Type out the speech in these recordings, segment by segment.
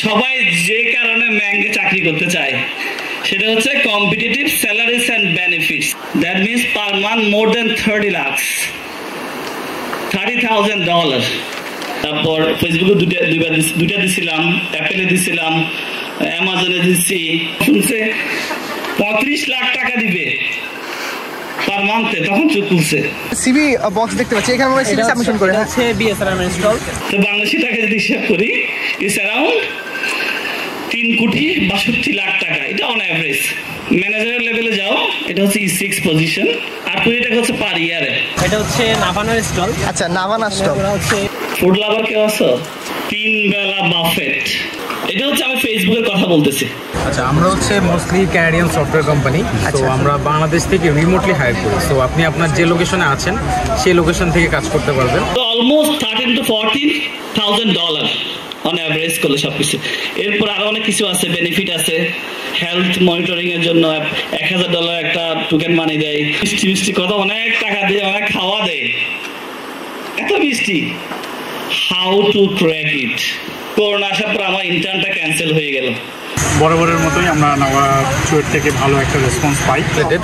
সবাই যে কারণে ব্যাংকে চাকরি করতে চায় সেটা হচ্ছে competitive salaries and benefits, that means per month more than 30 lakhs, $30,000। তারপর ফেসবুকে দুইটা দিছিলাম, অ্যাপেলে দিছিলাম, অ্যামাজনে দিচ্ছি, শুনছে 35 লাখ টাকা দিবে পার মান্থে, তখন চুপ করছে। সিভি বক্স দেখতে পাচ্ছি, এখানে আমরা সিভি সাবমিশন করে আছে বিএসআরএম ইনস্টল। তো বাংলাদেশি টাকা যদি হিসাব করি ইটস অ্যারাউন্ড 3,62,00,000 টাকা। এটা অন অ্যাভারেজ। ম্যানেজারের লেভেলে যাও, এটা হচ্ছে E6 পজিশন, আর 20 টাকা হচ্ছে পার ইয়ারে। এটা হচ্ছে নাভানার স্টল। আচ্ছা, নাভানা স্টল। হচ্ছে ফুড লাভার কেউ আছো? 3 বেলা বাফেট। এটা হচ্ছে আমি ফেসবুকের কথা বলতেছি। আচ্ছা, আমরা হচ্ছে মোস্টলি ক্যানাডিয়ান সফটওয়্যার কোম্পানি। তো আমরা বাংলাদেশ থেকে রিমোটলি হায়ার করি। সো আপনি আপনার যে লোকেশনে আছেন সেই লোকেশন থেকে কাজ করতে পারবেন। তো অলমোস্ট $13,000 to $14,000 অন অ্যাভারেজ করলে সবকিছু। এরপর আরো অনেক কিছু আছে, বেনিফিট আছে। হেলথ মনিটরিং এর জন্য $1,000 একটা টোকেন মানি দেয়। মিষ্টি মিষ্টি কথা, অনেক টাকা দিয়ে অনেক খাওয়া দেয়, এত মিষ্টি। How to crack it. Corona আসার পর আমার ইন্টার্নটা ক্যান্সেল হয়ে গেল। বরাবরের মতোই আমরা নাওয়া চুয়েট থেকে ভালো একটা রেসপন্স পাই।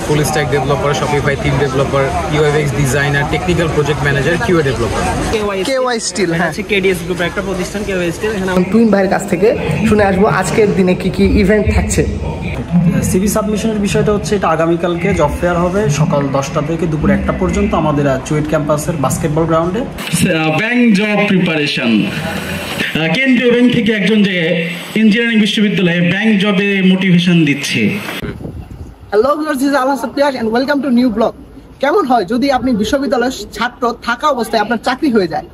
Full stack developer, Shopify theme developer, UX designer, technical project manager, QA developer. KY Steel, হ্যাঁ, কেডিএস গ্রুপের একটা প্রতিষ্ঠান কেওয়াই স্টিল। এখানে টুইন ভাইয়ের কাছ থেকে শুনে আসবো আজকের দিনে কি কি ইভেন্ট থাকছে। সিভি সাবমিশনের বিষয়টা হচ্ছে, এটা আগামীকালকে জব ফেয়ার হবে সকাল 10টা থেকে দুপুর 1টা পর্যন্ত আমাদের চুয়েট ক্যাম্পাসের বাস্কেটবল গ্রাউন্ডে। ব্যাংক জব প্রিপারেশন, কেন্দ্রীয় ব্যাংক থেকে একজন যে ইঞ্জিনিয়ারিং বিশ্ববিদ্যালয়ে ব্যাংক জবে মোটিভেশন দিচ্ছে। Hello viewers, this is Al Hasan Piyas and welcome to new blog. কেমন হয় যদি আপনি বিশ্ববিদ্যালয়ের ছাত্র থাকা অবস্থায় আপনার চাকরি হয়ে যায়?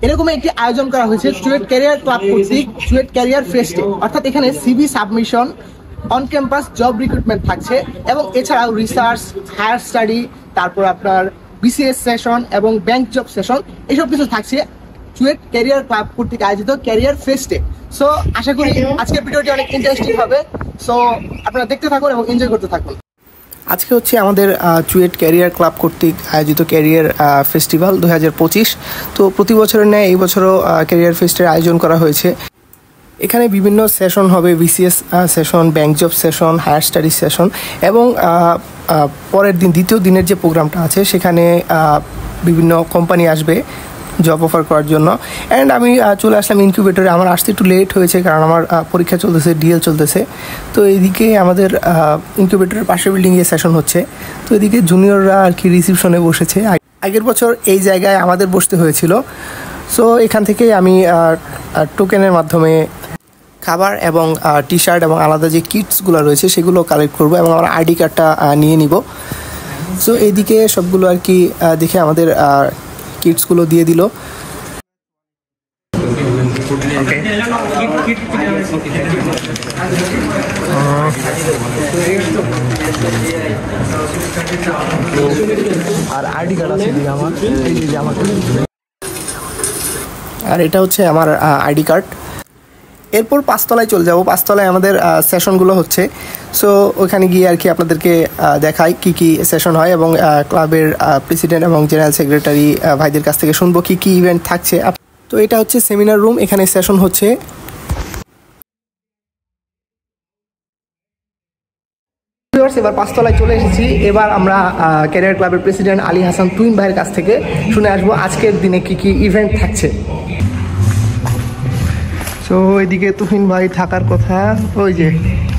এরকম একটি আয়োজন করা হয়েছে চুয়েট ক্যারিয়ার ক্লাব কর্তৃক চুয়েট ক্যারিয়ার ফেস্টে। অর্থাৎ এখানে CV submission, on campus job recruitment থাকছে এবং এছাড়াও রিসার্চ, হায়ার স্টাডি, তারপর আপনার বিসিএস সেশন এবং ব্যাংক জব সেশন, এসব কিছু থাকছে চুয়েট ক্যারিয়ার ক্লাব কর্তৃক আয়োজিত ক্যারিয়ার ফেস্টে। সো আশা করি আজকের ভিডিওটি অনেক ইন্টারেস্টিং হবে। সো আপনারা দেখতে থাকুন এবং এনজয় করতে থাকুন। আজকে হচ্ছে আমাদের চুয়েট ক্যারিয়ার ক্লাব কর্তৃক আয়োজিত ক্যারিয়ার ফেস্টিভ্যাল 2025। তো প্রতি বছরের ন্যায় এই বছরও ক্যারিয়ার ফেস্টের আয়োজন করা হয়েছে। এখানে বিভিন্ন সেশন হবে, BCS session, bank job session, higher studies session এবং পরের দিন দ্বিতীয় দিনের যে প্রোগ্রামটা আছে সেখানে বিভিন্ন কোম্পানি আসবে জব অফার করার জন্য। অ্যান্ড আমি চলে আসলাম ইনকিউবেটরে। আমার আসতে একটু লেট হয়েছে কারণ আমার পরীক্ষা চলতেছে, ডিএল চলতেছে। তো এইদিকে আমাদের ইনকিউবেটরের পাশের বিল্ডিংয়ে সেশন হচ্ছে। তো এদিকে জুনিয়ররা আর কি রিসিপশনে বসেছে। আগের বছর এই জায়গায় আমাদের বসতে হয়েছিল। সো এখান থেকে আমি টোকেনের মাধ্যমে খাবার এবং টি শার্ট এবং আলাদা যে কিটসগুলো রয়েছে সেগুলো কালেক্ট করবো এবং আমার আইডি কার্ডটা নিয়ে নিব। সো এইদিকে সবগুলো আর কি দেখে আমাদের কিটসগুলো দিয়ে দিল। আর আইডি কার্ড আছে আমার, আর এটা হচ্ছে আমার আইডি কার্ড। এরপর 5 তলায় চলে যাব। 5 তলায় আমাদের সেশনগুলো হচ্ছে। সো ওখানে গিয়ে আর কি আপনাদেরকে দেখাই কি কি সেশন হয় এবং ক্লাবের প্রেসিডেন্ট এবং জেনারেল সেক্রেটারি ভাইদের কাছ থেকে শুনবো কি কি ইভেন্ট থাকছে। তো এটা হচ্ছে সেমিনার রুম, এখানে সেশন হচ্ছে। এবার 5 তলায় চলে এসেছি। এবার আমরা ক্যারিয়ার ক্লাবের প্রেসিডেন্ট আলী হাসান তুহিন ভাইয়ের কাছ থেকে শুনে আসবো আজকের দিনে কি কি ইভেন্ট থাকছে। তো এদিকে তুহিন ভাই থাকার কথা, ওই যে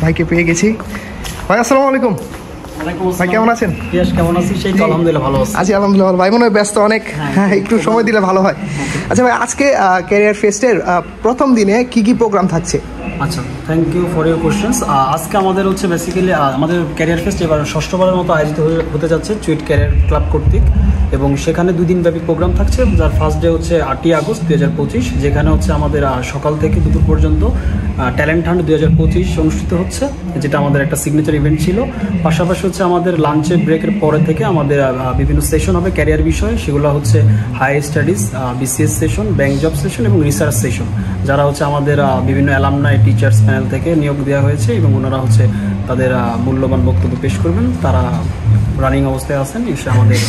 ভাইকে পেয়ে গেছি। ভাই আসসালামু আলাইকুম। ভাই কেমন আছেন? কেমন আছিস? সেই আলহামদুলিল্লাহ ভালো আছি। আলহামদুলিল্লাহ ভালো। ভাই মনে হয় ব্যস্ত অনেক, হ্যাঁ একটু সময় দিলে ভালো হয়। আচ্ছা ভাই, আজকে ক্যারিয়ার ফেস্টের প্রথম দিনে কি কি প্রোগ্রাম থাকছে? আচ্ছা, thank you for your questions. আজকে আমাদের হচ্ছে বেসিক্যালি আমাদের ক্যারিয়ার ফেস্ট এবার 6ষ্ঠবারের মতো আয়োজিত হতে যাচ্ছে চুয়েট ক্যারিয়ার ক্লাব কর্তৃক, এবং সেখানে 2 দিনব্যাপী প্রোগ্রাম থাকছে। যার ফার্স্ট ডে হচ্ছে 8ই আগস্ট 2025, যেখানে হচ্ছে আমাদের সকাল থেকে দুপুর পর্যন্ত ট্যালেন্ট হান্ট 2025 অনুষ্ঠিত হচ্ছে, যেটা আমাদের একটা সিগনেচার ইভেন্ট ছিল। পাশাপাশি হচ্ছে আমাদের লাঞ্চের ব্রেকের পরে থেকে আমাদের বিভিন্ন সেশন হবে ক্যারিয়ার বিষয়ে। সেগুলো হচ্ছে higher studies, BCS session, bank job session এবং রিসার্চ সেশন, যারা হচ্ছে আমাদের বিভিন্ন অ্যালামনাই টিচার্স প্যানেল থেকে নিয়োগ দেওয়া হয়েছে এবং ওনারা হচ্ছে তাদের মূল্যবান বক্তব্য পেশ করবেন। তারা রানিং অবস্থায় আছেন এসে আমাদের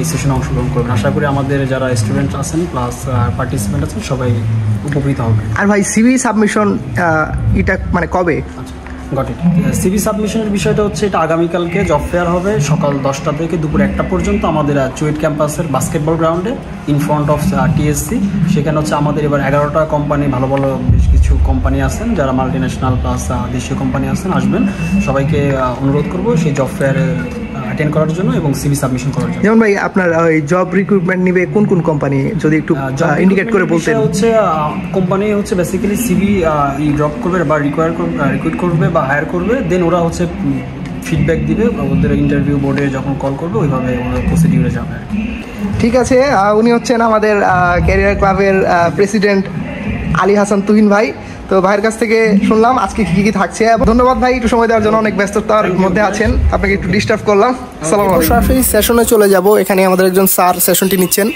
এই সেশনে অংশগ্রহণ করবেন। আশা করি আমাদের যারা স্টুডেন্ট আছেন প্লাস পার্টিসিপেন্ট আছেন সবাই উপকৃত হবে। আর ভাই সিভি সাবমিশন এটা মানে কবে? Got it. সিভি সাবমিশনের বিষয়টা হচ্ছে এটা আগামীকালকে জব ফেয়ার হবে সকাল 10টা থেকে দুপুর 1টা পর্যন্ত আমাদের চুয়েট ক্যাম্পাসের বাস্কেটবল গ্রাউন্ডে ইন ফ্রন্ট অফ টিএসসি। সেখানে হচ্ছে আমাদের এবার 11টা কোম্পানি, ভালো ভালো বেশ কিছু কোম্পানি আছেন যারা মাল্টিন্যাশনাল প্লাস দেশীয় কোম্পানি আছেন, আসবেন। সবাইকে অনুরোধ করবো সেই জব ফেয়ারে অ্যাটেন্ড করার জন্য এবং সিভি সাবমিশন করার জন্য। যেমন ভাই আপনার ওই জব রিক্রুটমেন্ট নিবে কোন কোন কোম্পানি যদি একটু ইন্ডিকেট করে বলতেন? হচ্ছে কোম্পানি হচ্ছে বেসিক্যালি সিভি ড্রপ করবে বা রিক্রুট করবে বা হায়ার করবে, দেন ওরা হচ্ছে ফিডব্যাক দিবে, ওদের ইন্টারভিউ বোর্ডে যখন কল করবে ওইভাবে ওরা প্রসিডিউরে যাবে। ঠিক আছে, উনি হচ্ছেন আমাদের ক্যারিয়ার ক্লাবের প্রেসিডেন্ট আলী হাসান তুহিন ভাই। তো ভাইয়ের কাছ থেকে শুনলাম আজকে কি কি থাকছে। ধন্যবাদ ভাই একটু সময় দেওয়ার জন্য, অনেক ব্যস্ততার মধ্যে আছেন, আপনাকে একটু ডিস্টার্ব করলাম। আসসালামু আলাইকুম। সরাসরি সেশনে চলে যাব। এখানে আমাদের একজন স্যার সেশনটি নিচ্ছেন।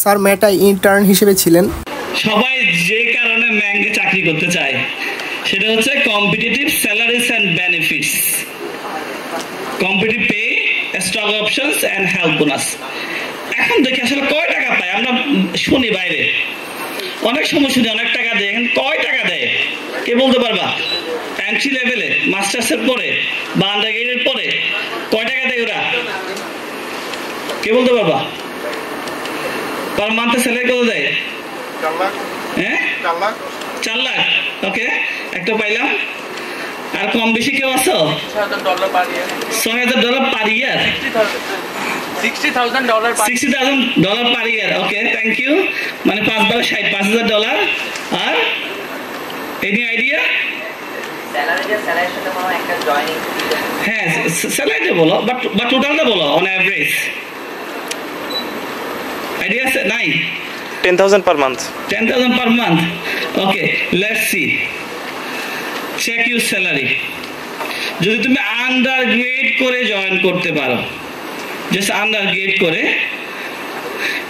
স্যার মেটা ইন্টার্ন হিসেবে ছিলেন। সবাই যে কারণে ব্যাংকে চাকরি করতে চায় সেটা হচ্ছে competitive salaries and benefits, competitive pay, stock options and health bonus. এখন দেখি আসলে কয় টাকা পায়, আমরা শুনি বাইরে অনেক সময় শুনি অনেক টাকা দেয়, এখন কয় টাকা দেয় কে বলতে পারবা? এন্ট্রি লেভেলে মাস্টার্সের পরে বা আন্ডারগ্রেডের পরে কয় টাকা দেয় ওরা, কে বলতে পারবা? পার মান্থে স্যালারি কত দেয়? 4 লাখ। ওকে, একটা পাইলাম। আর কম বেশি কেউ আছো? $6,000 পার ইয়ার, $60,000 পার ইয়ার। ওকে, থ্যাংক ইউ। মানে 5 বার 60, $5,000। আর এনি আইডিয়া? হ্যাঁ, স্যালারিটা বলো বা টোটালটা বলো অন অ্যাভারেজ। আইডিয়া আছে? নাই? 10,000 per month. 10,000 per month. Okay, let's see. Check your salary. যদি তুমি আন্ডারগ্রেড করে জয়েন করতে পারো, জাস্ট আন্ডারগ্রেড করে,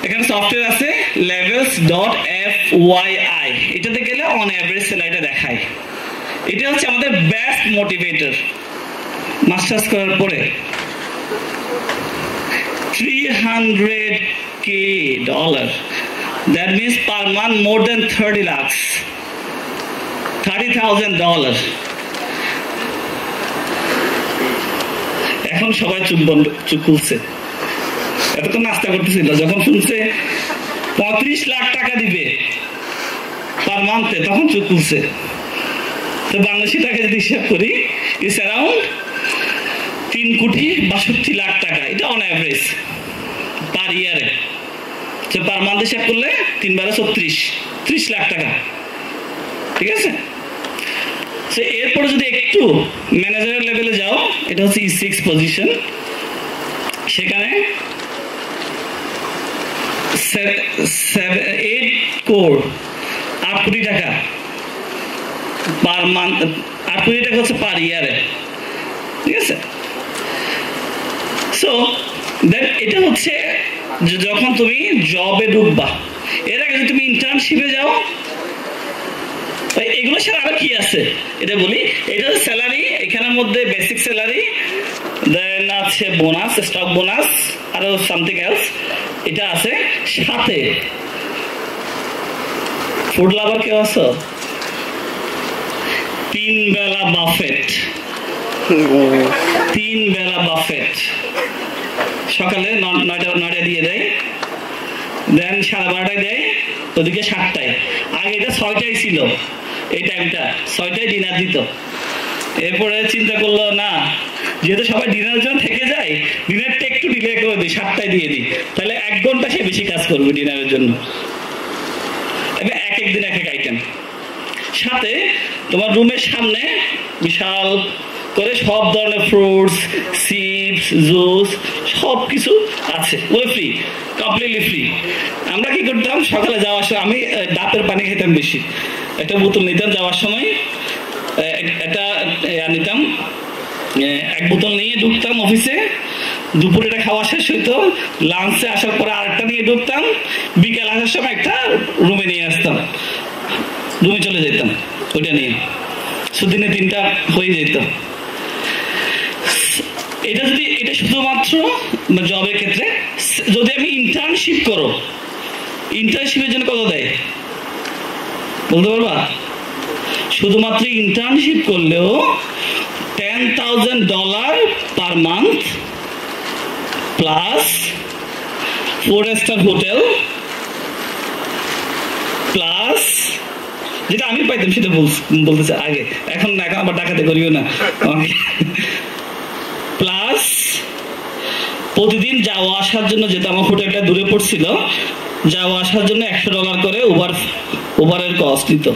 এখানে সফটওয়্যার আছে levels.fyi, এটাতে গেলে অন অ্যাভারেজ স্যালারিটা দেখায়। এটা হচ্ছে আমাদের বেস্ট মোটিভেটর মাস্টার্স করার পরে। $300K. That means per month more than 30 lakhs. $30,000. এখন সবাই চুপ খুলছে, এতক্ষণ নাস্তা করতেছিল, যখন শুনছে 35 লাখ টাকা দিবে পার মান্থে তখন চুপ খুলছে। তো বাংলাদেশি টাকা যদি হিসাব করি ইটস অ্যারাউন্ড 3,62,00,000 টাকা। এটা অন অ্যাভারেজ পার ইয়ারে। পার মান্থ হিসাব করলে 3 × 36, 30 লাখ টাকা। ঠিক আছে, এরপরে যদি একটু ম্যানেজারের লেভেলে যাও, এটা হচ্ছে E6 পজিশন, সেখানে 8 কোটি 8 কোটি টাকা পার মান্থ, 8 কোটি টাকা হচ্ছে পার ইয়ারে। ঠিক আছে, সো দেন এটা হচ্ছে যখন তুমি জবে ঢুকবা। এর আগে যদি তুমি ইন্টার্নশিপে যাও, এগুলো ছাড়া আরো কি আছে এটা বলি। এটা হচ্ছে স্যালারি, এখানের মধ্যে বেসিক স্যালারি, দেন আছে বোনাস, স্টক বোনাস, আরো সামথিং এলস এটা আছে। সাথে ফুড লাভার কেউ আছো? 3 বেলা বাফেট, 3 বেলা বাফেট। সকালে 9টা দিয়ে দেয়, দেন 12:30টায় দেয়, ওদিকে 7টায়। আগে এটা 6টায় ছিল, এই টাইমটা 6টায় ডিনার দিত। এরপরে চিন্তা করলো না, যেহেতু সবাই ডিনারের জন্য থেকে যায়, ডিনারটা একটু ডিলে করে দিই, 7টায় দিয়ে দিই, তাহলে 1 ঘন্টা সে বেশি কাজ করবে ডিনারের জন্য। এবার এক দিন এক আইটেম। সাথে তোমার রুমের সামনে বিশাল করে সব ধরনের ফ্রুটস, চিপস, জুস সব কিছু আছে, ওই ফ্রি, কমপ্লিটলি ফ্রি। আমরা কি করতাম, সকালে যাওয়ার সময় আমি ডাবের পানি খেতাম বেশি, একটা বোতল নিতাম যাওয়ার সময়, একটা নিতাম, 1 বোতল নিয়ে ঢুকতাম অফিসে, দুপুরে এটা খাওয়া শেষ হইতো, লাঞ্চে আসার পরে আরেকটা নিয়ে ঢুকতাম, বিকেল আসার সময় একটা রুমে নিয়ে আসতাম, রুমে চলে যেতাম ওইটা নিয়ে। দিনে 3টা হয়ে যেত। এটা শুধুমাত্র জবের ক্ষেত্রে। যদি আমি ইন্টার্নশিপ করো, ইন্টার্নশিপের জন্য কত দেয় বলতে পারবা? শুধুমাত্র ইন্টার্নশিপ করলেও $10,000 per month plus 4-star hotel plus যেটা আমি পাইতাম সেটা বলতেছে আগে, এখন আবার ডাকাতে করিও না প্লাস প্রতিদিন যাওয়া আসার জন্য, যেটা আমার হোটেলটা দূরে পড়ছিল, যাওয়া আসার জন্য $100 করে উবারের কস্ট দিত।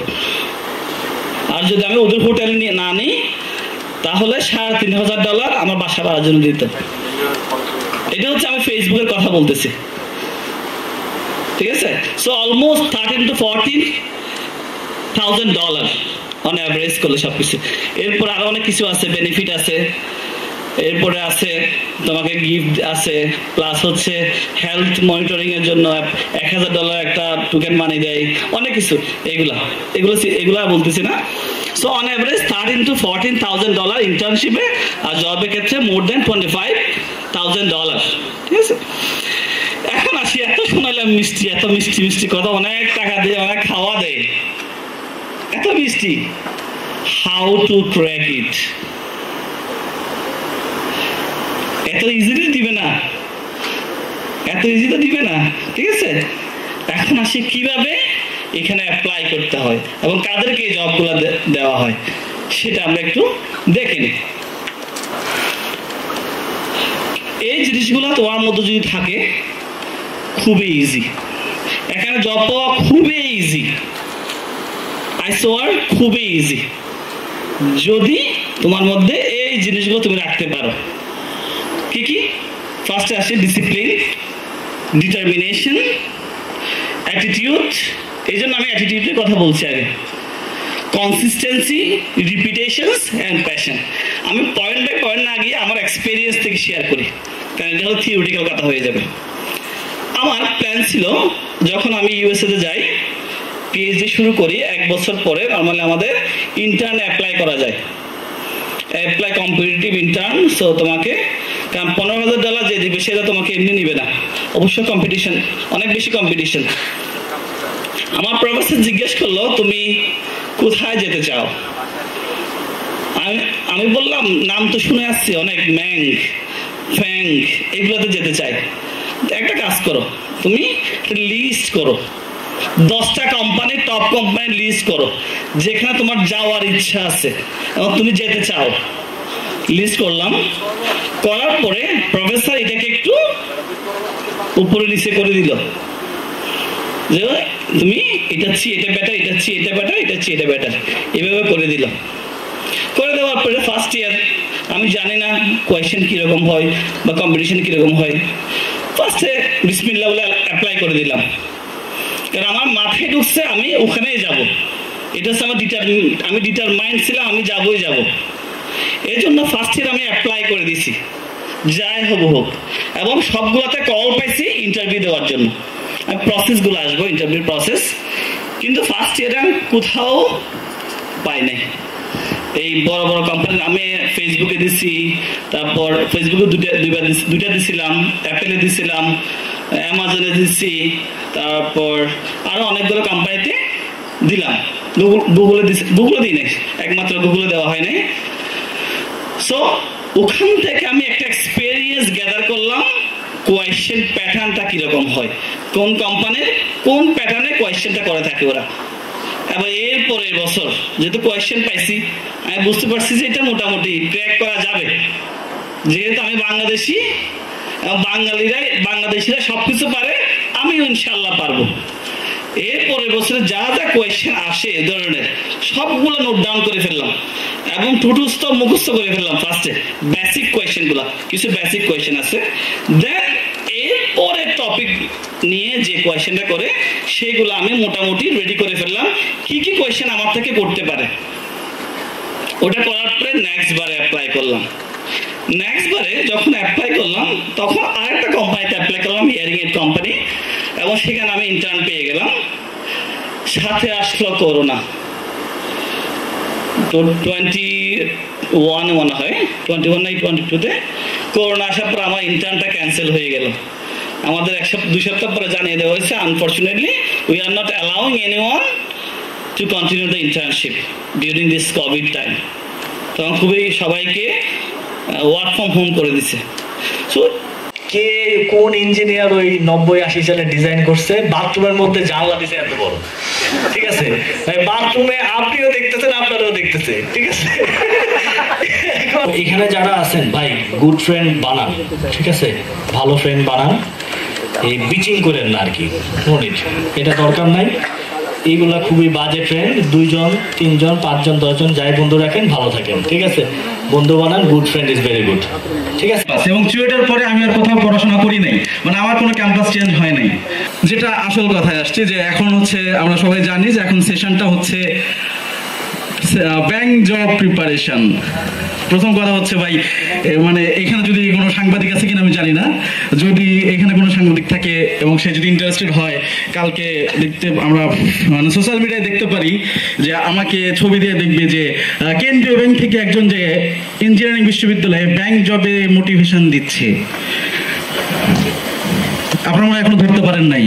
আর যদি আমি ওদের হোটেল না নিই তাহলে $3,500 আমার বাসা ভাড়ার জন্য দিত। এটা হচ্ছে আমি ফেসবুকের কথা বলতেছি, ঠিক আছে? So almost $13,000 to $14,000 on average করলে সবকিছু। এরপর আরো অনেক কিছু আছে, বেনিফিট আছে, এরপরে আছে তোমাকে গিফট আছে, প্লাস হচ্ছে হেলথ মনিটরিং এর জন্য $1,000 একটা টোকেন মানি দেয়, অনেক কিছু। এগুলা বলতেছি না। সো অন অ্যাভারেজ $13,000 to $14,000 ইন্টার্নশিপে, আর জবের ক্ষেত্রে মোর দেন $25,000, ঠিক আছে? এখন আসি, এত শোনালাম মিষ্টি, এত মিষ্টি মিষ্টি কথা, অনেক টাকা দিয়ে অনেক খাওয়া দেয়, এত মিষ্টি। হাউ টু ক্র্যাক ইট? এত ইজিলি দিবে না, এত ইজি তো দিবে না, ঠিক আছে? এখন আসি কিভাবে এখানে অ্যাপ্লাই করতে হয় এবং কাদেরকে এই জবগুলো দেওয়া হয় সেটা আমরা একটু দেখে নিই। এই জিনিসগুলো তোমার মধ্যে যদি থাকে খুবই ইজি, এখানে জব পাওয়া খুবই ইজি, আই সোয়ার খুবই ইজি, যদি তোমার মধ্যে এই জিনিসগুলো তুমি রাখতে পারো। কি কি? ফার্স্টে আসে ডিসিপ্লিন, ডিটারমিনেশন, অ্যাটিটিউড। এই জন্য আমি অ্যাটিটিউডের কথা বলছি আগে। Consistency, repetitions and passion. আমি পয়েন্ট বাই পয়েন্ট না গিয়ে আমার এক্সপিরিয়েন্স থেকে শেয়ার করি, কারণ এটা হলো থিওরিটিক্যাল কথা হয়ে যাবে। আমার প্ল্যান ছিল যখন আমি ইউএসএতে যাই, পিএইচডি শুরু করি, 1 বছর পরে নর্মালি আমাদের ইন্টার্ন অ্যাপ্লাই করা যায়, অ্যাপ্লাই কম্পিটিটিভ ইন্টার্ন। সো তোমাকে, কারণ $15,000 যে দিবে সেটা তোমাকে এমনি নিবে না, অবশ্যই কম্পিটিশন, অনেক বেশি কম্পিটিশন। আমার প্রফেসর জিজ্ঞেস করলো তুমি কোথায় যেতে চাও? আমি বললাম নাম তো শুনে আসছি অনেক, ম্যাং, ফ্যাং, এগুলোতে যেতে চাই। একটা কাজ করো, তুমি লিস্ট করো, 10টা কোম্পানি, টপ কোম্পানি লিস্ট করো যেখানে তোমার যাওয়ার ইচ্ছা আছে এবং তুমি যেতে চাও। লিস্ট করলাম, করার পরে প্রফেসর এটাকে একটু উপরে নিচে করে দিল যে তুমি এটা ছি এটা বেটার, এটা ছি এটা বেটার, এটা ছি এটা বেটার, এভাবে করে দিল। করে দেওয়ার পরে ফার্স্ট ইয়ার আমি জানি না কোয়েশ্চেন কিরকম হয় বা কম্পিটিশন কিরকম হয়, ফার্স্টে বিসমিল্লাহ বলে অ্যাপ্লাই করে দিলাম, কারণ আমার মাথায় ঢুকছে আমি ওখানেই যাব। এটা হচ্ছে আমার আমি ডিটারমাইন্ড ছিলাম, আমি যাবই যাব। এই জন্য ফার্স্ট ইয়ার আমি অ্যাপ্লাই করে দিছি, যাই হোক হোক, এবং সবগুলোতে কল পাইছি ইন্টারভিউ দেওয়ার জন্য। আমি প্রসেসগুলো আসবো, ইন্টারভিউ প্রসেস, কিন্তু ফার্স্ট ইয়ারে আমি কোথাও পাই নাই। এই বড় বড় কোম্পানি আমি ফেসবুকে দিছি, তারপর ফেসবুকে দুইটা দিছিলাম, অ্যাপেলে দিছিলাম, অ্যামাজনে দিছি, তারপর আরো অনেকগুলো কোম্পানিতে দিলাম, গুগলে দিই নাই, একমাত্র গুগলে দেওয়া হয় নাই। সো ওখান থেকে আমি একটা এক্সপেরিয়েন্স গ্যাদার করলাম, কোয়েশ্চেন প্যাটার্নটা কিরকম হয়, কোন কোম্পানির কোন প্যাটার্নে কোয়েশ্চেনটা করে থাকে ওরা। এবার এর পরের বছর যেহেতু কোয়েশ্চেন পাইছি, আমি বুঝতে পারছি যে এটা মোটামুটি ক্র্যাক করা যাবে, যেহেতু আমি বাংলাদেশি, বাংলাদেশিরা সবকিছু পারে, আমিও ইনশাল্লাহ পারবো। এর পরের বছরে যা যা কোয়েশ্চেন আসে এ ধরনের সবগুলো নোট ডাউন করে ফেললাম এবং টুটুস্থ মুখস্থ করে ফেললাম। ফার্স্টে বেসিক কোয়েশ্চেন গুলা, কিছু বেসিক কোয়েশ্চেন আছে, দেন এরপরে টপিক নিয়ে যে কোয়েশ্চেনটা করে সেগুলো আমি মোটামুটি রেডি করে ফেললাম, কি কি কোয়েশ্চেন আমার থেকে করতে পারে। ওটা করার পরে নেক্সট বারে অ্যাপ্লাই করলাম। নেক্সট বারে যখন অ্যাপ্লাই করলাম তখন আরেকটা কোম্পানিতে অ্যাপ্লাই করলাম, হিয়ারিং এইড কোম্পানি, এবং সেখানে আমি ইন্টার্ন পেয়ে গেলাম। সাথে আসলো করোনা, তো 21 মনে হয়, 21 না 22-তে করোনা আসার পর আমার ইন্টার্নটা ক্যান্সেল হয়ে গেল। আমাদের 2 সপ্তাহ পরে জানিয়ে দেওয়া হয়েছে unfortunately we are not allowing anyone to continue the internship during this Covid time. তখন খুবই সবাইকে ওয়ার্ক ফ্রম হোম করে দিছে। সো কে কোন ইঞ্জিনিয়ার ওই 90-80 সালে ডিজাইন করছে বাথরুমের মধ্যে জানলা দিছে এত বড়, ঠিক আছে? বাথরুমে আপনিও দেখতেছেন, আপনারাও দেখতেছে, ঠিক আছে? এখানে যারা আছেন ভাই গুড ফ্রেন্ড বানান, ঠিক আছে? ভালো ফ্রেন্ড বানান, এই বিচিং করেন না আর কি, এটা দরকার নাই। এইগুলা খুবই বাজে ফ্রেন্ড, 2 জন 3 জন 5 জন 10 জন যাই বন্ধু রাখেন, ভালো থাকেন, ঠিক আছে? বন্ধু বানান, good friend is very good, ঠিক আছে? এবং চুয়েটের পরে আমি আর কোথাও পড়াশোনা করি নাই, মানে আমার কোনো ক্যাম্পাস চেঞ্জ হয় নাই। যেটা আসল কথায় আসছে যে এখন হচ্ছে আমরা সবাই জানি যে এখন সেশনটা হচ্ছে ব্যাংক জব প্রিপারেশন। প্রথম কথা হচ্ছে ভাই, মানে এখানে যদি কোনো সাংবাদিক আছে কিনা আমি জানি না, যদি এখানে কোনো সাংবাদিক থাকে এবং সে যদি ইন্টারেস্টেড হয়, কালকে আমরা মানে সোশ্যাল মিডিয়ায় দেখতে পারি যে আমাকে ছবি দিয়ে দেখবে যে কেন্দ্রীয় ব্যাংক থেকে একজন যে ইঞ্জিনিয়ারিং বিশ্ববিদ্যালয়ে ব্যাংক জবে মোটিভেশন দিচ্ছে। আপনারা মনে এখনো ধরতে পারেন নাই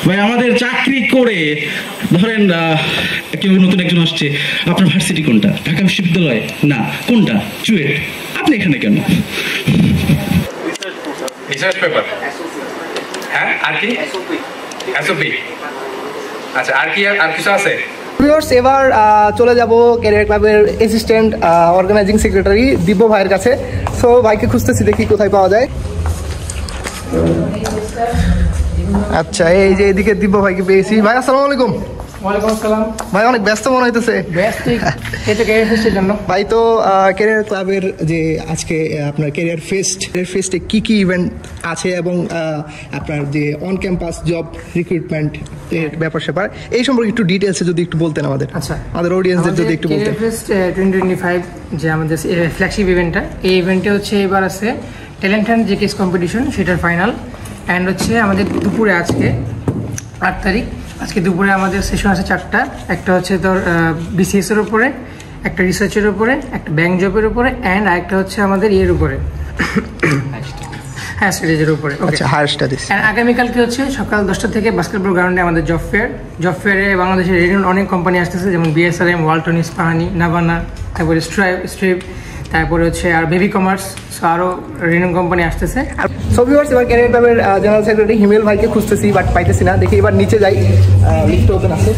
ভাই। আমাদের চাকরি করে ধরেন কেউ নতুন একজন আসছে, আপনার ভার্সিটি কোনটা? ঢাকা বিশ্ববিদ্যালয় না, কোনটা? চুয়েট। আপনি এখানে কেন? রিসার্চ পেপার, হ্যাঁ। আর কি? এসওপি। আচ্ছা, আর কি? আর কিছু আছে? ভিউয়ার্স, এবার চলে যাব ক্যারিয়ার ক্লাবের অ্যাসিস্ট্যান্ট অর্গানাইজিং সেক্রেটারি দিব্য ভাইয়ের কাছে। সো ভাইকে খুঁজতেছি, দেখি কোথায় পাওয়া যায়। আচ্ছা, এই যে এদিকে দিব্য ভাইকে পেয়েছি। ভাই আসসালামু আলাইকুম। ওয়ালাইকুম আসসালাম। ভাই অনেক ব্যস্ত মনে হইতেছে। ভাই তো ক্যারিয়ার ক্লাবের যে আজকে আপনার ক্যারিয়ার ফেস্টে কি কি ইভেন্ট আছে এবং আপনার যে অন ক্যাম্পাস জব রিক্রুটমেন্ট এর ব্যাপার স্যাপার এই সম্পর্কে একটু ডিটেলসে যদি একটু বলতেন আমাদের। আচ্ছা, আমাদের অডিয়েন্সদের যদি একটু বলতেন। ক্যারিয়ার ফেস্ট 2025 যে আমাদের ফ্ল্যাগশিপ ইভেন্টটা, এই ইভেন্টে হচ্ছে এবার আছে ট্যালেন্ট অ্যান্ড জিকেস কম্পিটিশন, সেটার ফাইনাল। অ্যান্ড হচ্ছে আমাদের দুপুরে আজকে 8 তারিখ, আজকে দুপুরে আমাদের সেশন আছে 4টা। একটা হচ্ছে তোর বিসিএস এর উপরে, একটা রিসার্চের উপরে, একটা ব্যাংক জবের উপরে, অ্যান্ড আরেকটা হচ্ছে আমাদের ইয়ের উপরে, হ্যাঁ স্টাডিজের উপরে। আচ্ছা, হায়ার স্টাডিজ। অ্যান্ড আগামীকালকে হচ্ছে সকাল 10টা থেকে বাস্কেটবল গ্রাউন্ডে আমাদের জব ফেয়ার। জব ফেয়ারে বাংলাদেশের রেডিয়ন অনেক কোম্পানি আসতেছে, যেমন বিএসআরএম, ওয়ালটন, ইস্পাহানি, নাভানা, তারপরে স্ট্রিপ, তারপরে হচ্ছে আর বেবি কমার্স, সো আরও রেডিয়ন কোম্পানি আসতেছে। সো ভিউয়ার্স, এবার ক্যারিয়ার ক্লাবের জেনারেল সেক্রেটারি হিমেল ভাইকে খুঁজতেছি, বাট পাইতেছি না। দেখি এবার নিচে যাই, লিফট ওপেন আছে।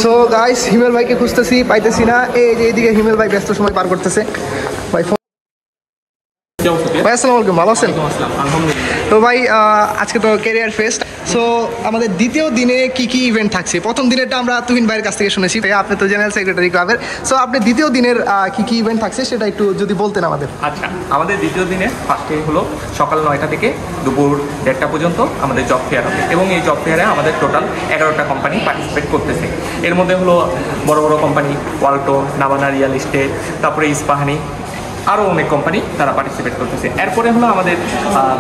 সো গাইস, হিমেল ভাইকে খুঁজতেছি, পাইতেছি না। এই যে এইদিকে হিমেল ভাই ব্যস্ত সময় পার করতেছে। ভাই ভাই আসসালামু আলাইকুম, ভালো আছেন? তো ভাই আজকে তো ক্যারিয়ার ফেস্ট, সো আমাদের দ্বিতীয় দিনে কি কি ইভেন্ট থাকছে? প্রথম দিনেরটা আমরা তুহিন ভাইয়ের কাছ থেকে শুনেছি, আপনি তো জেনারেল সেক্রেটারি ক্লাবের। সো আপনি দ্বিতীয় দিনের কি কি ইভেন্ট থাকছে সেটা একটু যদি বলতেন আমাদের। আচ্ছা, আমাদের দ্বিতীয় দিনে ফার্স্টে হলো সকাল 9টা থেকে দুপুর 1:30 পর্যন্ত আমাদের জব ফেয়ার হবে, এবং এই জব ফেয়ারে আমাদের টোটাল 11টা কোম্পানি পার্টিসিপেট করতেছে। এর মধ্যে হলো বড় বড় কোম্পানি ওয়ালটো, নাভানা, রিয়েল এস্টেট, তারপরে ইস্পাহানি, আরও অনেক কোম্পানি তারা পার্টিসিপেট করতেছে। এরপরে হলো আমাদের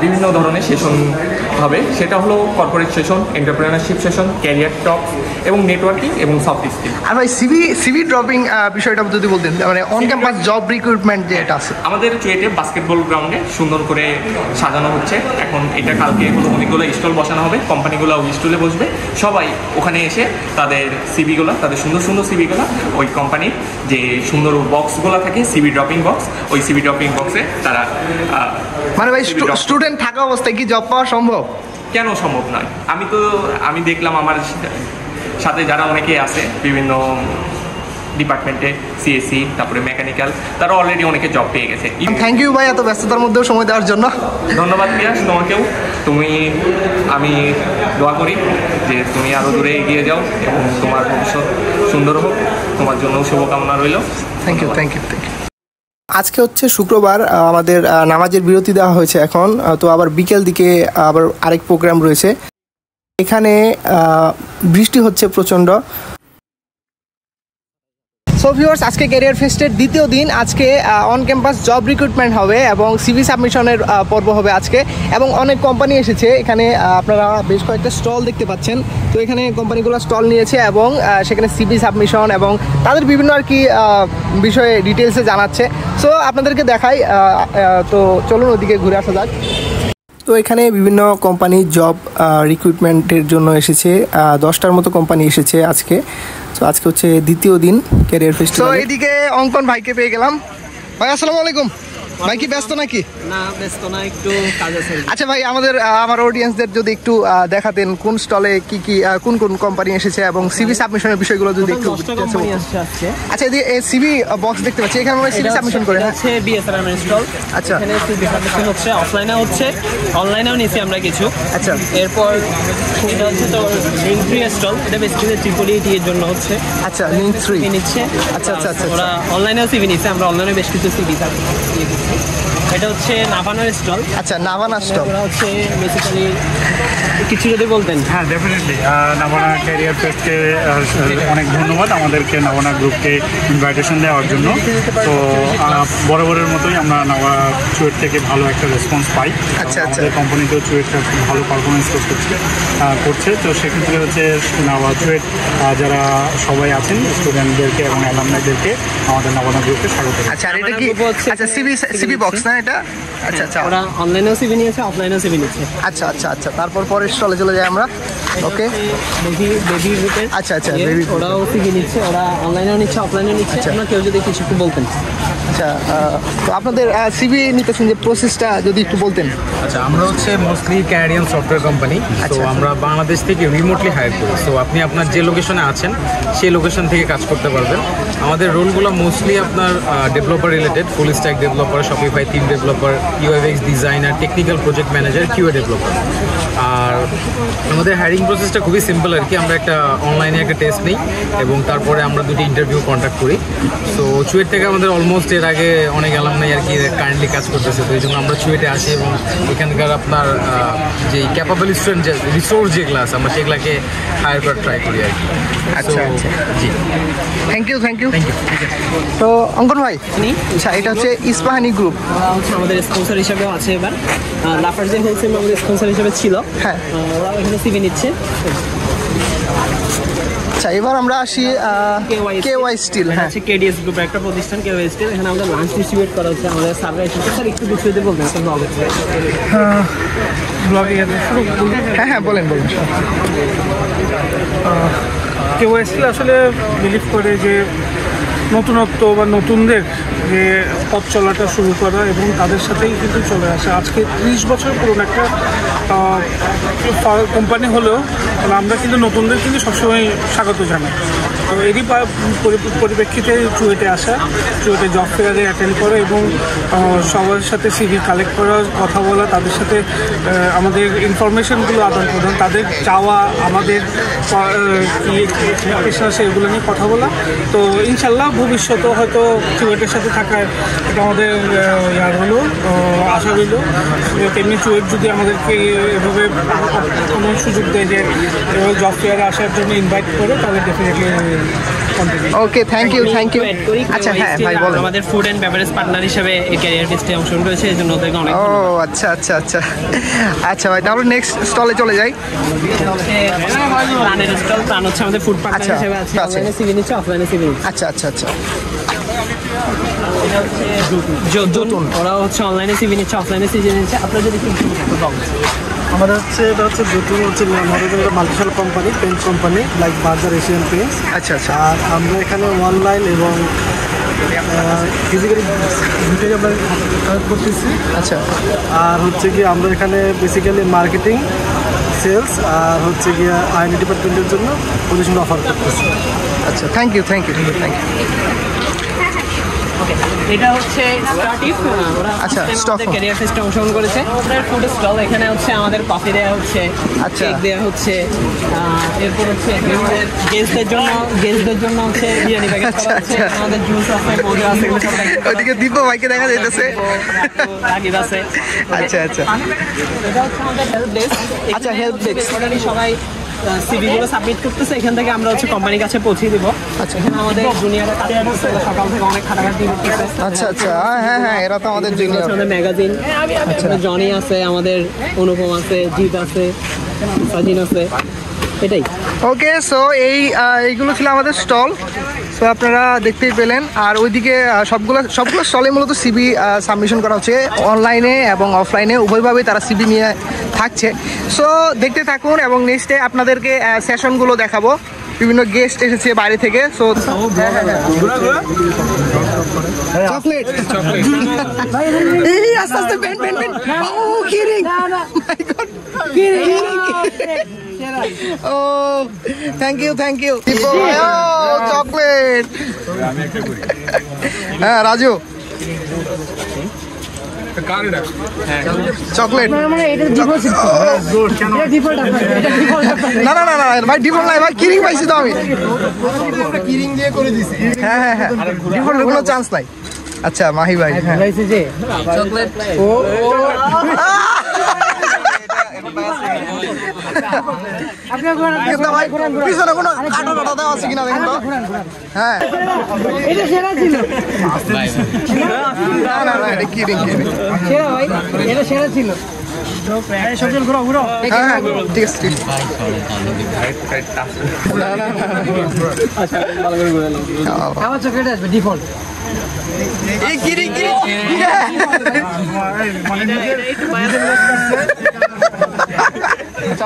বিভিন্ন ধরনের সেশন হবে, সেটা হলো corporate session, entrepreneurship session, career talk এবং নেটওয়ার্কিং এবং সফট স্কিল। আর ভাই সিভি ড্রপিং বিষয়টা যদি বলতেন, মানে অন ক্যাম্পাস জব রিক্রুটমেন্ট যে এটা আছে। আমাদের চুয়েটে বাস্কেটবল গ্রাউন্ডে সুন্দর করে সাজানো হচ্ছে এখন। এটা কালকে হলো অনেকগুলো স্টল বসানো হবে, কোম্পানিগুলো ওই স্টলে বসবে, সবাই ওখানে এসে তাদের সিভিগুলো, তাদের সুন্দর সুন্দর সিভিগুলো ওই কোম্পানির যে সুন্দর বক্সগুলো থাকে, সিভি ড্রপিং বক্স, ওই সিভি ড্রপিং বক্সে তারা মানে ভাই স্টুডেন্ট থাকা অবস্থায় কি জব পাওয়া সম্ভব? কেন সম্ভব নয়? আমি দেখলাম আমার সাথে যারা অনেকে আছে বিভিন্ন ডিপার্টমেন্টে, সিএসসি, তারপরে মেকানিক্যাল, তারা অলরেডি অনেকে জব পেয়ে গেছে। থ্যাংক ইউ ভাই এত ব্যস্ততার মধ্যেও সময় দেওয়ার জন্য। ধন্যবাদ পিয়াস তোমাকেও। আমি দোয়া করি যে তুমি আরও দূরে এগিয়ে যাও এবং তোমার ভবিষ্যৎ সুন্দর হোক, তোমার জন্য শুভকামনা রইল। Thank you. আজকে হচ্ছে শুক্রবার, আমাদের নামাজের বিরতি দেওয়া হয়েছে এখন, তো আবার বিকেল দিকে আবার আরেক প্রোগ্রাম রয়েছে। এখানে বৃষ্টি হচ্ছে প্রচণ্ড। সো ভিউয়ার্স, আজকে ক্যারিয়ার ফেস্টের দ্বিতীয় দিন। আজকে অন ক্যাম্পাস জব রিক্রুটমেন্ট হবে এবং সিভি সাবমিশনের পর্ব হবে আজকে, এবং অনেক কোম্পানি এসেছে এখানে। আপনারা বেশ কয়েকটা স্টল দেখতে পাচ্ছেন। তো এখানে কোম্পানিগুলো স্টল নিয়েছে এবং সেখানে সিভি সাবমিশন এবং তাদের বিভিন্ন আর কি বিষয়ে ডিটেলসে জানাচ্ছে। সো আপনাদেরকে দেখাই, তো চলুন ওদিকে ঘুরে আসা যাক। তো এখানে বিভিন্ন কোম্পানি জব রিক্রুটমেন্টের জন্য এসেছে, 10টার মতো কোম্পানি এসেছে আজকে। তো আজকে হচ্ছে দ্বিতীয় দিন ক্যারিয়ার ফেস্টিভ্যাল। তো এইদিকে অঙ্কন ভাইকে পেয়ে গেলাম। ভাই আসসালামু আলাইকুম। ভাই কি ব্যস্ত নাকি? না, ব্যস্ত না, একটু কাজ আছে। আচ্ছা ভাই, আমার অডিয়েন্সদের যদি একটু দেখাতেন কোন স্টলে কি কি কোন কোন কোম্পানি এসেছে এবং সিভি সাবমিশনের বিষয়গুলো যদি একটু। আচ্ছা, এই সিভি বক্স দেখতে পাচ্ছি, এখানে আমরা সিভি সাবমিশন করে হচ্ছে বিএসআরএম স্টল। আচ্ছা, এখানে সিভি সাবমিশন হচ্ছে, অফলাইনে হচ্ছে, অনলাইনেও নিছি আমরা কিছু। আচ্ছা, এরপর এটা হচ্ছে তো লিঙ্ক 3 স্টল, এটা বেসিক্যালি ট্রিপল এর জন্য হচ্ছে। আচ্ছা, লিঙ্ক 3 নিচ্ছে। আচ্ছা আচ্ছা আচ্ছা, ওরা অনলাইনেও সিভি নিচ্ছে, আমরা অনলাইনে বেশ কিছু সিভি এটা হচ্ছে নাভানার স্টল। আচ্ছা, নাভানা স্টল। ওরা হচ্ছে বেসিক্যালি কিছু যদি বলতেন। হ্যাঁ, ডেফিনেটলি নাভানা ক্যারিয়ার ফেস্টকে অনেক ধন্যবাদ আমাদেরকে, নাভানা গ্রুপকে ইনভাইটেশন দেওয়ার জন্য। তো বরাবরের মতোই আমরা নাভা চুয়েট থেকে ভালো একটা রেসপন্স পাই। আচ্ছা আচ্ছা, আমাদের কোম্পানিতেও চুয়েটটা ভালো পারফরমেন্স করছে। তো সেক্ষেত্রে হচ্ছে নাভা চুয়েট যারা সবাই আছেন, স্টুডেন্টদেরকে এবং অ্যালামনাইদেরকে আমাদের নাভানা গ্রুপকে স্বাগত। আচ্ছা, আর এটা কি আচ্ছা সিভি বক্স না এটা? আচ্ছা আচ্ছা, ওরা অনলাইনেও সিভি নিয়েছে, অফলাইনেও সিভি নিয়েছে। আচ্ছা আচ্ছা আচ্ছা, তারপর পরের স্টলে চলে যাই আমরা। ওকে, বেবি গ্রুপের। আচ্ছা আচ্ছা, বেবি ওরাও সিভি নিচ্ছে, ওরা অনলাইনেও নিচ্ছে, অফলাইনেও নিচ্ছে। আপনারা কেউ যদি কিছু একটু বলতেন। আচ্ছা, তো আপনাদের সিভি নিতেছেন যে প্রসেসটা যদি একটু বলতেন। আচ্ছা, আমরা হচ্ছে মোস্টলি ক্যানাডিয়ান সফটওয়্যার কোম্পানি। তো আমরা বাংলাদেশ থেকে রিমোটলি হায়ার করি। সো আপনি আপনার যে লোকেশনে আছেন সেই লোকেশন থেকে কাজ করতে পারবেন। আমাদের রোলগুলো মোস্টলি আপনার developer related, full stack developer, Shopify theme developer, UX designer, technical project manager, QA developer. আর আমাদের হায়ারিং প্রসেসটা খুবই সিম্পল আর কি। আমরা একটা অনলাইনে একটা টেস্ট নিই এবং তারপরে আমরা দুটি ইন্টারভিউ কন্ডাক্ট করি। সো চুয়েট থেকে আমাদের অলমোস্ট এর আগে অনেক অ্যালামনাই আর কি কারেন্টলি কাজ করতেছে। তো এই জন্য আমরা চুয়েটে আসি এবং এখানকার আপনার যে ক্যাপাবল স্টুডেন্ট, যে রিসোর্স যেগুলো আছে আমরা সেগুলোকে হায়ার করার ট্রাই করি আর কি। আচ্ছা আচ্ছা, জি, থ্যাংক ইউ থ্যাংক ইউ। তো অঙ্কন ভাই, আচ্ছা, এটা হচ্ছে ইস্পাহানি গ্রুপ, হচ্ছে আমাদের স্পন্সর হিসেবেও আছে এবার। লাফার্জ হোলসেল আমাদের স্পন্সর হিসেবে ছিল। হ্যাঁ, ওরা এখানে সিভি নিচ্ছে। আচ্ছা, এবার আমরা আসি কেওয়াই স্টিল। হ্যাঁ, হচ্ছে কেডিএস গ্রুপের একটা প্রতিষ্ঠান, কেওয়াই স্টিল। এখানে আমাদের লাঞ্চ ডিস্ট্রিবিউট করা হচ্ছে। আমাদের সার্ভার এসেছে। স্যার একটু বিষয়তে বলবেন ব্লগে। হ্যাঁ হ্যাঁ, বলেন বলেন। কেওয়াই স্টিল আসলে বিলিভ করে যে নতুনত্ব বা নতুনদের যে পথ চলাটা শুরু করা এবং তাদের সাথেই কিন্তু চলে আসে। আজকে 30 বছর পুরনো একটা কোম্পানি হলেও আমরা কিন্তু নতুনদের কিন্তু সবসময় স্বাগত জানাই। তো এরই পরিপ্রেক্ষিতে চুয়েটে আসা, চুয়েটে জব ফেয়ারে অ্যাটেন্ড করা এবং সবার সাথে সিভি কালেক্ট করা, কথা বলা, তাদের সাথে আমাদের ইনফরমেশনগুলো আদান প্রদান, তাদের চাওয়া, আমাদের কী এক্সপেকটেশন আছে এগুলো নিয়ে কথা বলা। তো ইনশাল্লাহ ভবিষ্যতেও হয়তো চুয়েটের সাথে থাকার এটা আমাদের হলো আশা রইল। তেমনি চুয়েট যদি আমাদেরকে এভাবে কোনো সুযোগ দেয় যে জব ফেয়ারে আসার জন্য ইনভাইট করে, তাহলে definitely. Okay, thank you thank you. আচ্ছা, হ্যাঁ ভাই বলুন। আমাদের ফুড অ্যান্ড বেভারেজ পার্টনার হিসেবে এই ক্যারিয়ার ফেস্টে অংশগ্রহণ করেছে, এই জন্য ওদেরকে অনেক। ও আচ্ছা আচ্ছা আচ্ছা আচ্ছা ভাই, তাহলে নেক্সট স্টলে চলে যাই। প্রাণের স্টল। প্রাণ হচ্ছে আমাদের ফুড পার্টনার হিসেবে আছে, অনলাইনে সিভি নিচ্ছে, অফলাইনে সিভি নিচ্ছে। আচ্ছা আচ্ছা আচ্ছা, জতুন। ওরা হচ্ছে অনলাইনে সিভি নিচ্ছে, অফলাইনে সিভি নিচ্ছে। আপনারা যদি আমাদের হচ্ছে এটা হচ্ছে জতুন হচ্ছে আমাদের multinational company, paint company like Berger, Asian Paints. আচ্ছা আচ্ছা, আর আমরা এখানে অনলাইন এবং ফিজিক্যালি দুটোই আমরা কাজ করতেছি। আচ্ছা, আর হচ্ছে কি আমরা এখানে বেসিক্যালি মার্কেটিং, সেলস আর হচ্ছে গিয়ে আইনি ডিপার্টমেন্টের জন্য পজিশন অফার করতেছি। আচ্ছা, thank you thank you thank you. এটা হচ্ছে স্টার্টিভ। ওরা আচ্ছা, আমাদের ক্যারিয়ার ফেস্টে অংশগ্রহণ করেছে। ওদের ফুড স্টল। এখানে হচ্ছে আমাদের কফি দেওয়া হচ্ছে, কেক দেওয়া হচ্ছে। এরপর হচ্ছে আমাদের গেস্টদের জন্য হচ্ছে বিরিয়ানি প্যাকেট করা হচ্ছে। আমাদের জুস আছে, মজা আছে। ওইদিকে দীপ ভাইকে দেখা যাইতেছে। রাগিব আছে। আচ্ছা আচ্ছা, এটা হচ্ছে আমাদের হেল্প ডেস্ক। আচ্ছা, হেল্প ডেস্ক। সবাই সিভি গুলো সাবমিট করতেছে, এখান থেকে আমরা হচ্ছে কোম্পানির কাছে পৌঁছে দিব। আচ্ছা, এখানে আমাদের জুনিয়ররা কাজ করতেছে, সকাল থেকে অনেক খাটাখাটি করতেছে। আচ্ছা আচ্ছা, হ্যাঁ হ্যাঁ, এরা তো আমাদের জুনিয়র। আমাদের ম্যাগাজিন, জনি আছে, আমাদের অনুপম আছে, জিৎ আছে, সাজিন আছে, এটাই। ওকে, সো এইগুলো ছিল আমাদের স্টল। সো আপনারা দেখতেই পেলেন। আর ওইদিকে সবগুলো স্টলে মূলত সিবি সাবমিশন করা হচ্ছে, অনলাইনে এবং অফলাইনে উভয়ভাবেই তারা সিবি নিয়ে থাকছে। সো দেখতে থাকুন এবং নেক্সটে আপনাদেরকে সেশনগুলো দেখাবো। বিভিন্ন গেস্ট এসেছে বাইরে থেকে। সো চকলেট, এই আস্তে আস্তে পেন পেন পেন, ও কিরিং, ও থ্যাংক ইউ চকলেট। হ্যাঁ রাজু, চকলেট। না না না না ভাই, ডিফল্ট নাই ভাই, কিরিং পাইছি তো আমি, কিরিং দিয়ে করে দিছি। হ্যাঁ হ্যাঁ হ্যাঁ, ডিফল্টের কোনো চান্স নাই। আচ্ছা মাহি ভাই, চকলেট। পিছনে কোনো কাটা কাটা দেওয়া আছে কিনা দেখুন তো। হ্যাঁ, এটা সেরা ছিল। না না না, এটা কিরিং সেরা ভাই, এটা সেরা ছিল। সবজন ঘুরো ঘুরো। হ্যাঁ হ্যাঁ, ঠিক আছে ঠিক আছে। আমার চকলেট আসবে ডিফল্ট। এই কিরিং কিরিং,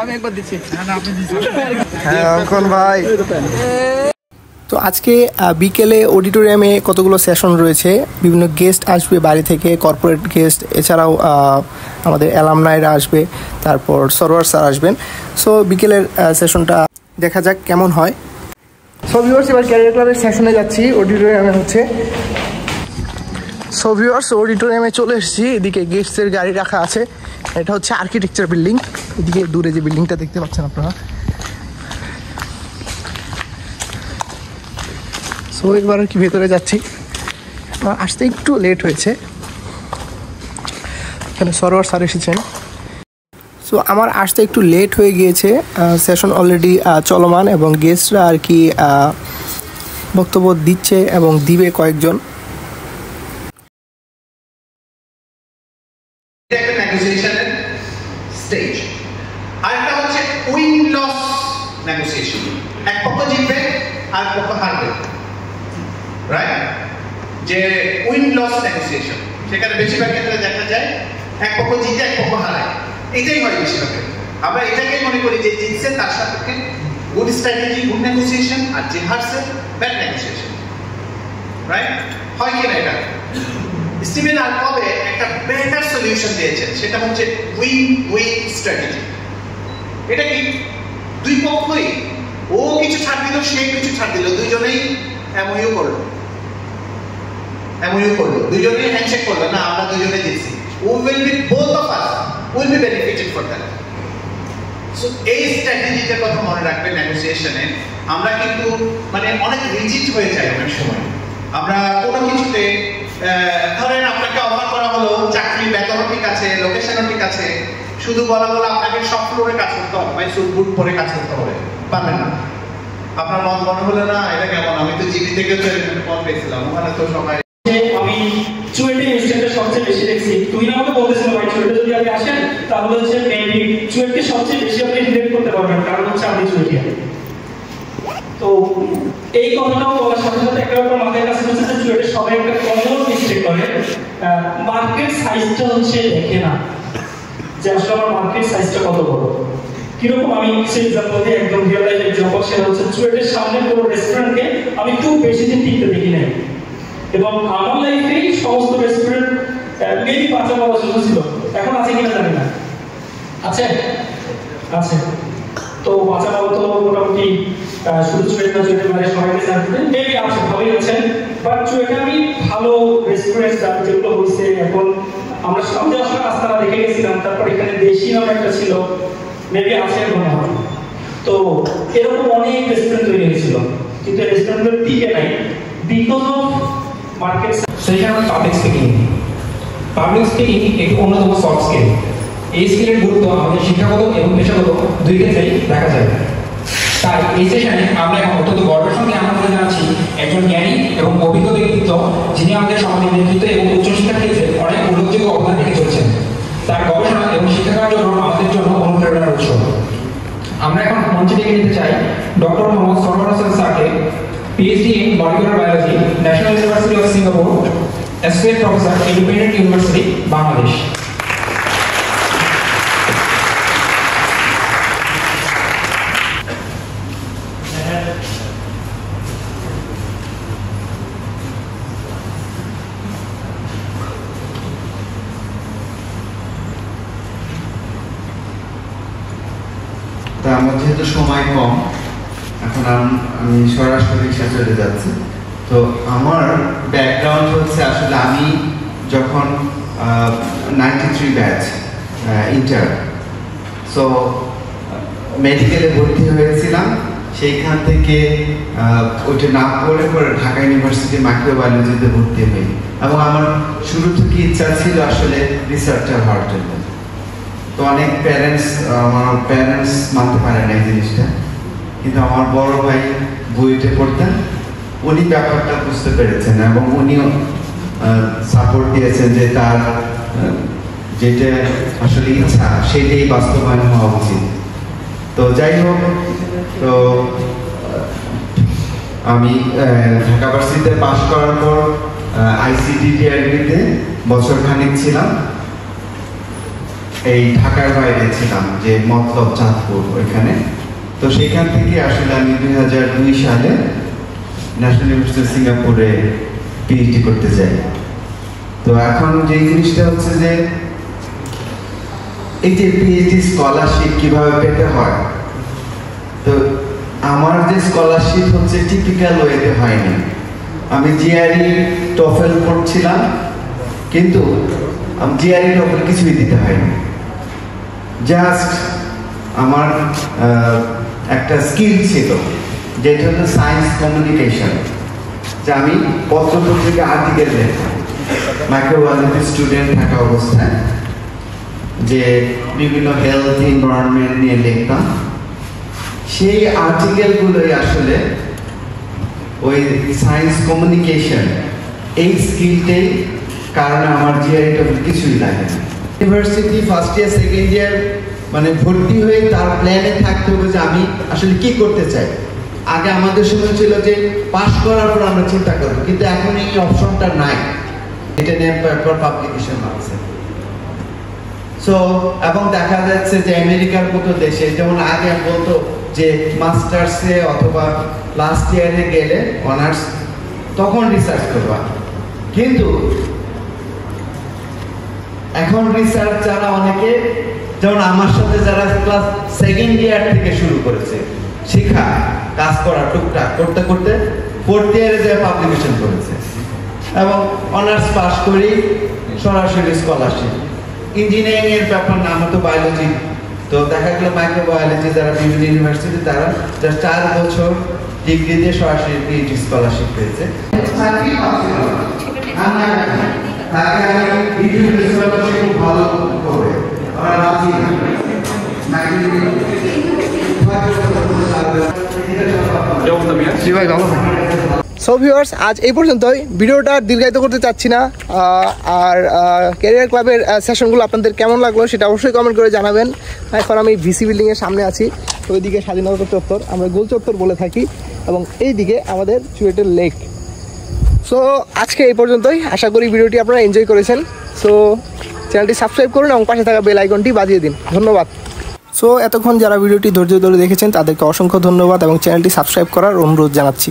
আমি একবার দিচ্ছি। হ্যাঁ অঙ্কন ভাই। তো আজকে বিকেলে অডিটোরিয়ামে কতগুলো সেশন রয়েছে, বিভিন্ন গেস্ট আসবে বাইরে থেকে, কর্পোরেট গেস্ট, এছাড়াও আমাদের অ্যালামনাইরা আসবে, তারপর সরওয়ার স্যার আসবেন। সো বিকেলের সেশনটা দেখা যাক কেমন হয়। সো ভিউয়ার্স, এবার ক্যারিয়ার ক্লাবের সেশনে যাচ্ছি, অডিটোরিয়ামে হচ্ছে। সো ভিউয়ার্স, অডিটোরিয়ামে চলে এসেছি। এদিকে গেস্টদের গাড়ি রাখা আছে। এটা হচ্ছে আর্কিটেকচার বিল্ডিং। এদিকে দূরে যে বিল্ডিংটা দেখতে পাচ্ছেন আপনারা। সো একবার আর কি ভেতরে যাচ্ছি, আসতে একটু লেট হয়েছে। এখানে সরওয়ার স্যার এসেছেন। সো আমার আসতে একটু লেট হয়ে গিয়েছে, সেশন অলরেডি চলমান এবং গেস্টরা আর কি বক্তব্য দিচ্ছে এবং দিবে কয়েকজন। নেগোসিয়েশনের স্টেজ। আরেকটা হচ্ছে উইন লস নেগোসিয়েশন। এক পক্ষ জিতবে আর পক্ষ হারবে, রাইট? যে উইন লস নেগোসিয়েশন, সেখানে বেশিরভাগ ক্ষেত্রে দেখা যায় এক পক্ষ জিতে এক পক্ষ হারায়, এটাই হয় বেশিরভাগ ক্ষেত্রে। আমরা এটাকেই মনে করি যে জিতছে তার সাথে গুড স্ট্র্যাটেজি, গুড নেগোসিয়েশন, আর যে হারছে ব্যাড নেগোসিয়েশন, রাইট? হয় কিনা এটা? স্টিভেন আরকবে একটা বেটার সলিউশন দিয়েছেন, সেটা হচ্ছে উইন উইন স্ট্র্যাটেজি। এটা কি? দুই পক্ষই, ও কিছু ছাড় দিল, সে কিছু ছাড় দিল, দুইজনেই এমইউ করলো, দুইজনেই হ্যান্ডশেক করলো, না আমরা দুইজনে জিতছি। both of us will be benefited for that. So এই স্ট্র্যাটেজিটার কথা মনে রাখবেন নেগোসিয়েশনে। আমরা কিন্তু মানে অনেক রিজিড হয়ে যাই অনেক সময়। আমরা কোনো কিছুতে ধরেন আপনাকে অফার করা হলো, চাকরি বেতনও ঠিক আছে, লোকেশনও ঠিক আছে, শুধু বলা হলো আপনাকে সব ফ্লোরে কাজ করতে হবে, ভাই স্যুট বুট পরে কাজ করতে হবে, পারবেন না। আপনার মনে হলো না এটা কেমন, আমি তো জিবি থেকে তো এরকম ফোন পেয়েছিলাম, ওখানে তো সবাই। আমি চুয়েটে ইনস্ট্যান্টটা সবচেয়ে বেশি দেখছি। তুই আমাকে বলতেছিল ভাই চুয়েটে যদি আপনি আসেন তাহলে হচ্ছে মেবি চুয়েটকে সবচেয়ে বেশি আপনি রিলেট করতে পারবেন, কারণ হচ্ছে আপনি চুয়েটিয়া। তো এই কথাটাও বলার সাথে সাথে একটা ব্যাপার মাথায় কাছে হচ্ছে যে চুয়েটে সবাই একটা কমন মিস্টেক করে, মার্কেট সাইজটা হচ্ছে দেখে না যে আসলে আমার মার্কেট সাইজটা কত বড়। কিরকম, আমি কিছু এক্সাম্পল দিয়ে একদম রিয়েল লাইফ এক্সাম্পল, সেটা হচ্ছে চুয়েটের সামনে কোনো রেস্টুরেন্টকে আমি খুব বেশি দিন টিকতে দেখি নাই, এবং আমার লাইফে সমস্ত রেস্টুরেন্ট মেবি ৫ বছর ছিল, এখন আছে কিনা জানি না। আছে আছে, তো ৫ তো মোটামুটি শুধু চুয়েট না, চুয়েটের বাইরে সবাইকে সার্ভ করে মেবি আছে, ভালোই আছেন। বাট চুয়েটে আমি ভালো রেস্টুরেন্ট যেগুলো হয়েছে, এখন আমরা সবচেয়ে আসলে রাস্তাটা দেখে গেছিলাম, তারপর এখানে দেশি নাম একটা ছিল, মেবি আছে মনে হয়। তো এরকম অনেক রেস্টুরেন্ট তৈরি হয়েছিল, কিন্তু রেস্টুরেন্টের টিকে নাই বিকজ অফ মার্কেট। সেইখানে পাবলিক স্পিকিং একটু অন্যতম সফট স্কিল। এই স্কিলের গুরুত্ব আমাদের শিক্ষাগত এবং পেশাগত দুই ক্ষেত্রেই দেখা যায়। তাই এই সেশনে আমরা এখন অত্যন্ত গর্বের সঙ্গে আমন্ত্রণ জানাচ্ছি একজন জ্ঞানী এবং অভিজ্ঞ ব্যক্তিত্ব, যিনি আমাদের সমাজের নেতৃত্ব এবং উচ্চশিক্ষার ক্ষেত্রে অনেক উল্লেখযোগ্য অবদান রেখে চলছেন। তার গবেষণা এবং শিক্ষা কার্যক্রম আমাদের জন্য অনুপ্রেরণার উৎস। আমরা এখন মঞ্চে ডেকে নিতে চাই ডক্টর মোহাম্মদ সরওয়ার হোসেন স্যারকে, PhD in Molecular Biology, National University of Singapore, Associate Professor, Independent University, Bangladesh. তা আমার যেহেতু সময় কম, এখন আমি সরাসরি চলে যাচ্ছি। তো আমার ব্যাকগ্রাউন্ড হচ্ছে আসলে আমি যখন 93 ব্যাচ ইন্টার, সো মেডিকেলে ভর্তি হয়েছিলাম। সেইখান থেকে ওইটা না করে ঢাকা ইউনিভার্সিটি মাইক্রোবায়োলজিতে ভর্তি হই, এবং আমার শুরু থেকে ইচ্ছা ছিল আসলে রিসার্চার হওয়ার জন্য। তো অনেক আমার প্যারেন্টস মানতে পারে না এই জিনিসটা, কিন্তু আমার বড় ভাই বুয়েটে পড়তেন, উনি ব্যাপারটা বুঝতে পেরেছেন এবং উনিও সাপোর্ট দিয়েছেন যে তার যেটা আসলে ইচ্ছা সেটাই বাস্তবায়ন হওয়া উচিত। তো যাই হোক, তো আমি ঢাকা ভার্সিটিতে পাশ করার পর ICTTRB-তে বছরখানেক ছিলাম। এই ঢাকার বাইরে ছিলাম, যে মতলব চাঁদপুর ওইখানে। তো সেখান থেকে আসলে আমি 2002 সালে ন্যাশনাল ইউনিভার্সিটি সিঙ্গাপুরে PhD করতে যাই। তো এখন যে জিনিসটা হচ্ছে যে এই যে PhD স্কলারশিপ কিভাবে পেতে হয়, তো আমার যে স্কলারশিপ হচ্ছে টিপিক্যাল ওয়েতে হয়নি। আমি GRE TOEFL পড়ছিলাম, কিন্তু GRE TOEFL কিছুই দিতে হয়নি। জাস্ট আমার একটা স্কিল ছিল, যেটা হলো সায়েন্স কমিউনিকেশন, যে আমি পত্রপত্রিকা আর্টিকেল লেখা, মাইক্রোবায়োলজি স্টুডেন্ট থাকা অবস্থায় যে বিভিন্ন হেলথ এনভায়রনমেন্ট নিয়ে লিখতাম, সেই আর্টিকেলগুলোই আসলে ওই সায়েন্স কমিউনিকেশন এই স্কিলটাই কারণে আমার GRE TOEFL কিছুই লাগে না। University first year second year মানে ভর্তি হয়ে তার প্ল্যানে থাকতে হবে যে আমি আসলে কি করতে চাই। আগে আমাদের সময় ছিল যে পাস করার পর আমরা চিন্তা করবো, কিন্তু এখন এই অপশনটা নাই, এটা নিয়ে পেপার পাবলিকেশন আছে। সো এবং দেখা যাচ্ছে যে আমেরিকার মতো দেশে, যেমন আগে বলতো যে মাস্টার্সে অথবা লাস্ট ইয়ারে গেলে অনার্স, তখন রিসার্চ করবা, কিন্তু এখন রিসার্চ যারা অনেকে, যেমন আমার সাথে যারা ক্লাস সেকেন্ড ইয়ার থেকে শুরু করেছে শিক্ষা কাজ করা টুকটাক করতে করতে ফোর্থ ইয়ারে যে পাবলিকেশন করেছে, এবং অনার্স পাস করি সরাসরি স্কলারশিপ। ইঞ্জিনিয়ারিং এর ব্যাপার না, আমার তো বায়োলজি, তো দেখা গেল মাইক্রোবায়োলজি যারা বিভিন্ন ইউনিভার্সিটি তারা 4 বছর ডিগ্রি দিয়ে সরাসরি PhD স্কলারশিপ পেয়েছে। সো ভিউয়ার্স, আজ এই পর্যন্তই। ভিডিওটা দীর্ঘায়িত করতে চাচ্ছি না। আর ক্যারিয়ার ক্লাবের সেশনগুলো আপনাদের কেমন লাগলো সেটা অবশ্যই কমেন্ট করে জানাবেন। এখন আমি VC বিল্ডিংয়ের সামনে আছি, ওইদিকে স্বাধীনতা চত্বর, আমরা গোল চত্বর বলে থাকি, এবং এইদিকে আমাদের চুয়েটের লেক। সো আজকে এই পর্যন্তই। আশা করি ভিডিওটি আপনারা এনজয় করেছেন। সো চ্যানেলটি সাবস্ক্রাইব করুন এবং পাশে থাকা বেল আইকনটি বাজিয়ে দিন। ধন্যবাদ। সো এতক্ষণ যারা ভিডিওটি ধৈর্য ধরে দেখেছেন তাদেরকে অসংখ্য ধন্যবাদ এবং চ্যানেলটি সাবস্ক্রাইব করার অনুরোধ জানাচ্ছি।